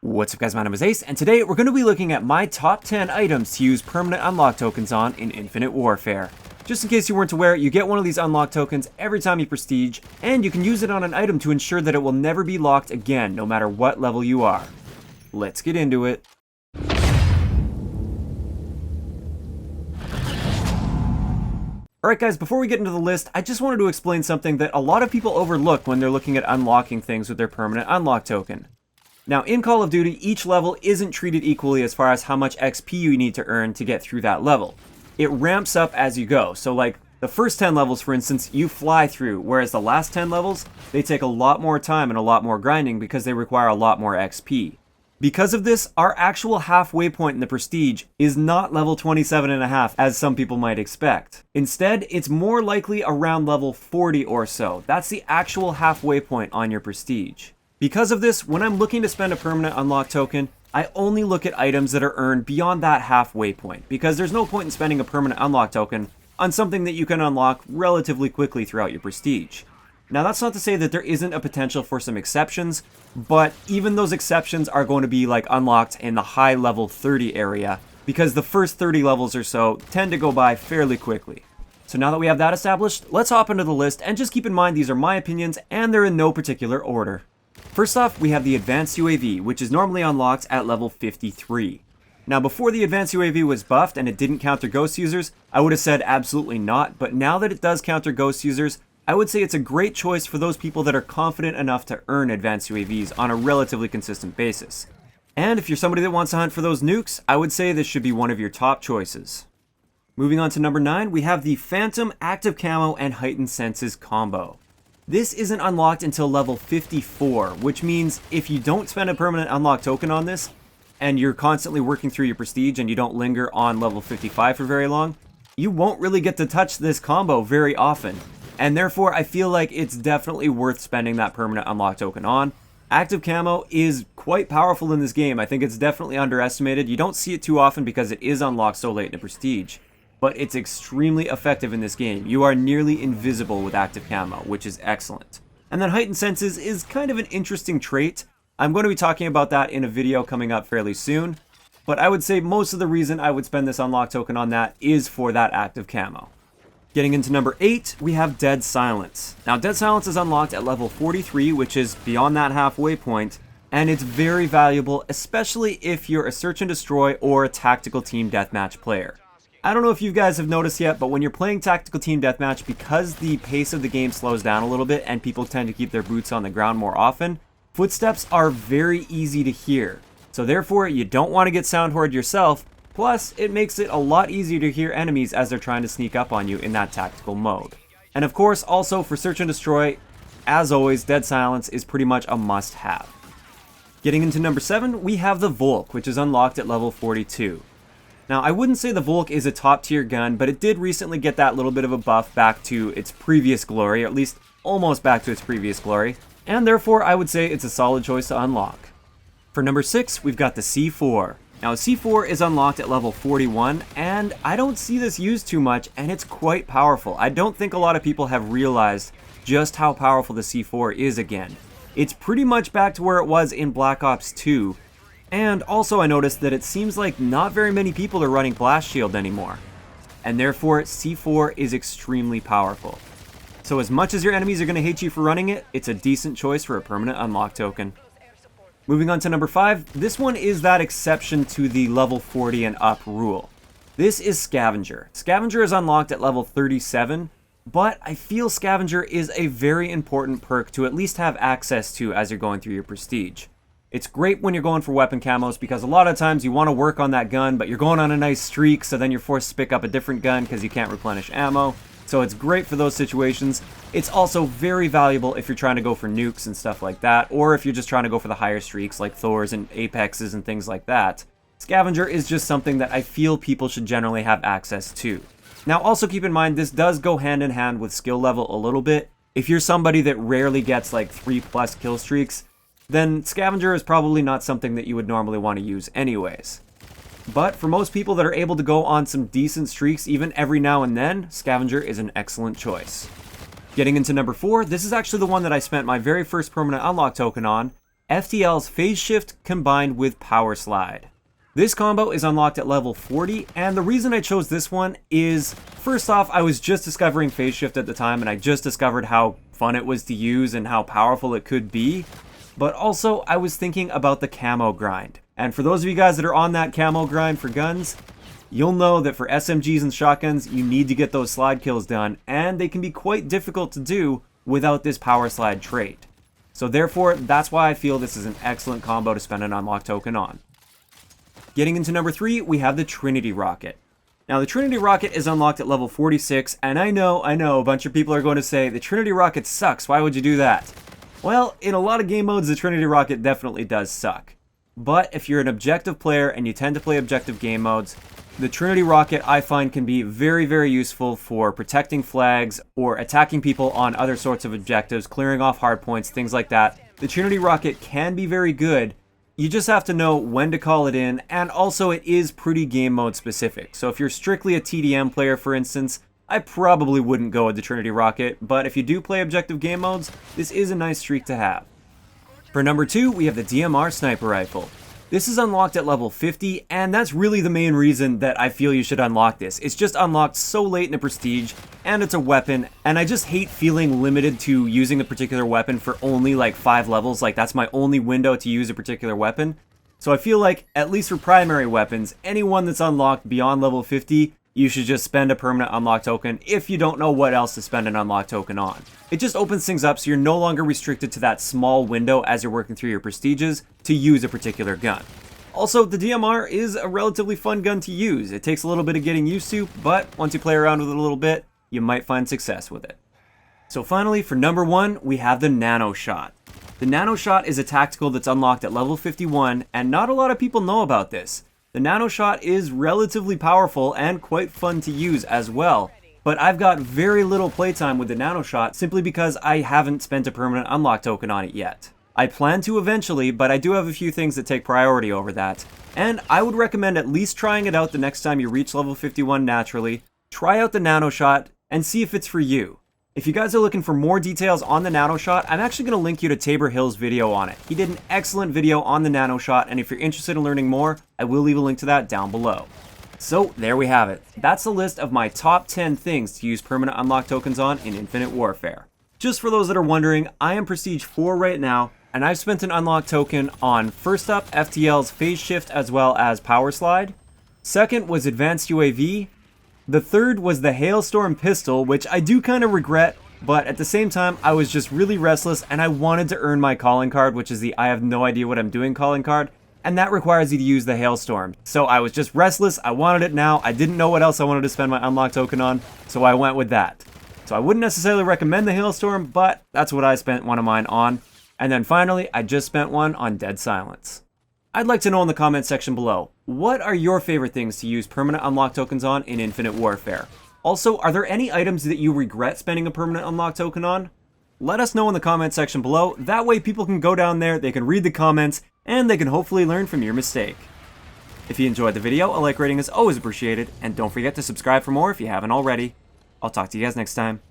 What's up guys, my name is Ace, and today we're going to be looking at my top 10 items to use permanent unlock tokens on in Infinite Warfare. Just in case you weren't aware, you get one of these unlock tokens every time you prestige, and you can use it on an item to ensure that it will never be locked again, no matter what level you are. Let's get into it. Alright guys, before we get into the list, I just wanted to explain something that a lot of people overlook when they're looking at unlocking things with their permanent unlock token. Now, in Call of Duty, each level isn't treated equally as far as how much XP you need to earn to get through that level. It ramps up as you go, so like, the first 10 levels, for instance, you fly through, whereas the last 10 levels, they take a lot more time and a lot more grinding because they require a lot more XP. Because of this, our actual halfway point in the Prestige is not level 27.5, as some people might expect. Instead, it's more likely around level 40 or so. That's the actual halfway point on your Prestige. Because of this, when I'm looking to spend a permanent unlock token, I only look at items that are earned beyond that halfway point, because there's no point in spending a permanent unlock token on something that you can unlock relatively quickly throughout your Prestige. Now that's not to say that there isn't a potential for some exceptions, but even those exceptions are going to be like unlocked in the high level 30 area, because the first 30 levels or so tend to go by fairly quickly. So now that we have that established, let's hop into the list, and just keep in mind these are my opinions and they're in no particular order. First off, we have the Advanced UAV, which is normally unlocked at level 53. Now before the Advanced UAV was buffed and it didn't counter ghost users, I would have said absolutely not, but now that it does counter ghost users, I would say it's a great choice for those people that are confident enough to earn Advanced UAVs on a relatively consistent basis. And if you're somebody that wants to hunt for those nukes, I would say this should be one of your top choices. Moving on to number 9, we have the Phantom Active Camo and Heightened Senses combo. This isn't unlocked until level 54, which means if you don't spend a permanent unlock token on this, and you're constantly working through your Prestige and you don't linger on level 55 for very long, you won't really get to touch this combo very often. And therefore, I feel like it's definitely worth spending that permanent unlock token on. Active Camo is quite powerful in this game. I think it's definitely underestimated. You don't see it too often because it is unlocked so late in the Prestige. But it's extremely effective in this game. You are nearly invisible with Active Camo, which is excellent. And then Heightened Senses is kind of an interesting trait. I'm going to be talking about that in a video coming up fairly soon. But I would say most of the reason I would spend this unlock token on that is for that Active Camo. Getting into number 8, we have Dead Silence. Now, Dead Silence is unlocked at level 43, which is beyond that halfway point, and it's very valuable, especially if you're a Search and Destroy or a Tactical Team Deathmatch player. I don't know if you guys have noticed yet, but when you're playing Tactical Team Deathmatch, because the pace of the game slows down a little bit and people tend to keep their boots on the ground more often, footsteps are very easy to hear. So therefore, you don't want to get sound hoard yourself. Plus, it makes it a lot easier to hear enemies as they're trying to sneak up on you in that tactical mode. And of course, also for Search and Destroy, as always, Dead Silence is pretty much a must-have. Getting into number 7, we have the Volk, which is unlocked at level 42. Now, I wouldn't say the Volk is a top-tier gun, but it did recently get that little bit of a buff back to its previous glory, or at least almost back to its previous glory, and therefore I would say it's a solid choice to unlock. For number 6, we've got the C4. Now, C4 is unlocked at level 41, and I don't see this used too much, and it's quite powerful. I don't think a lot of people have realized just how powerful the C4 is again. It's pretty much back to where it was in Black Ops 2, and also I noticed that it seems like not very many people are running Blast Shield anymore, and therefore C4 is extremely powerful. So as much as your enemies are going to hate you for running it, it's a decent choice for a permanent unlock token. Moving on to number 5, this one is that exception to the level 40 and up rule. This is Scavenger. Scavenger is unlocked at level 37, but I feel Scavenger is a very important perk to at least have access to as you're going through your Prestige. It's great when you're going for weapon camos because a lot of times you want to work on that gun, but you're going on a nice streak, so then you're forced to pick up a different gun because you can't replenish ammo. So it's great for those situations. It's also very valuable if you're trying to go for nukes and stuff like that, or if you're just trying to go for the higher streaks like Thors and Apexes and things like that. Scavenger is just something that I feel people should generally have access to. Now also keep in mind, this does go hand in hand with skill level a little bit. If you're somebody that rarely gets like 3+ kill streaks, then Scavenger is probably not something that you would normally want to use anyways. But for most people that are able to go on some decent streaks even every now and then, Scavenger is an excellent choice. Getting into number 4, this is actually the one that I spent my very first permanent unlock token on, FTL's Phase Shift combined with Power Slide. This combo is unlocked at level 40, and the reason I chose this one is, first off, I was just discovering Phase Shift at the time, and I just discovered how fun it was to use and how powerful it could be, but also I was thinking about the camo grind. And for those of you guys that are on that camo grind for guns, you'll know that for SMGs and shotguns, you need to get those slide kills done, and they can be quite difficult to do without this Power Slide trait. So therefore, that's why I feel this is an excellent combo to spend an unlock token on. Getting into number 3, we have the Trinity Rocket. Now the Trinity Rocket is unlocked at level 46, and I know, a bunch of people are going to say, the Trinity Rocket sucks, why would you do that? Well, in a lot of game modes, the Trinity Rocket definitely does suck. But if you're an objective player and you tend to play objective game modes, the Trinity Rocket I find can be very, very useful for protecting flags or attacking people on other sorts of objectives, clearing off hardpoints, things like that. The Trinity Rocket can be very good. You just have to know when to call it in, and also it is pretty game mode specific. So if you're strictly a TDM player, for instance, I probably wouldn't go with the Trinity Rocket, but if you do play objective game modes, this is a nice streak to have. For number 2, we have the DMR Sniper Rifle. This is unlocked at level 50, and that's really the main reason that I feel you should unlock this. It's just unlocked so late in the Prestige, and it's a weapon, and I just hate feeling limited to using a particular weapon for only like 5 levels. Like, that's my only window to use a particular weapon. So I feel like, at least for primary weapons, anyone that's unlocked beyond level 50, you should just spend a permanent unlock token if you don't know what else to spend an unlock token on. It just opens things up so you're no longer restricted to that small window as you're working through your prestiges to use a particular gun. Also, the DMR is a relatively fun gun to use. It takes a little bit of getting used to, but once you play around with it a little bit, you might find success with it. So finally, for number 1, we have the Nano Shot. The Nano Shot is a tactical that's unlocked at level 51, and not a lot of people know about this. The Nano Shot is relatively powerful and quite fun to use as well, but I've got very little playtime with the Nano Shot simply because I haven't spent a permanent unlock token on it yet. I plan to eventually, but I do have a few things that take priority over that, and I would recommend at least trying it out the next time you reach level 51 naturally. Try out the Nano Shot and see if it's for you. If you guys are looking for more details on the Nano Shot, I'm actually going to link you to Tabor Hill's video on it. He did an excellent video on the Nano Shot, and if you're interested in learning more, I will leave a link to that down below. So there we have it. That's the list of my top 10 things to use permanent unlock tokens on in Infinite Warfare. Just for those that are wondering, I am Prestige 4 right now, and I've spent an unlock token on, first up, FTL's Phase Shift as well as Power Slide. Second was Advanced UAV. The third was the Hailstorm Pistol, which I do kind of regret, but at the same time, I was just really restless and I wanted to earn my calling card, which is the I have no idea what I'm doing calling card, and that requires you to use the Hailstorm. So I was just restless, I wanted it now, I didn't know what else I wanted to spend my unlock token on, so I went with that. So I wouldn't necessarily recommend the Hailstorm, but that's what I spent one of mine on. And then finally, I just spent one on Dead Silence. I'd like to know in the comments section below, what are your favorite things to use permanent unlock tokens on in Infinite Warfare? Also, are there any items that you regret spending a permanent unlock token on? Let us know in the comment section below, that way people can go down there, they can read the comments, and they can hopefully learn from your mistake. If you enjoyed the video, a like rating is always appreciated, and don't forget to subscribe for more if you haven't already. I'll talk to you guys next time.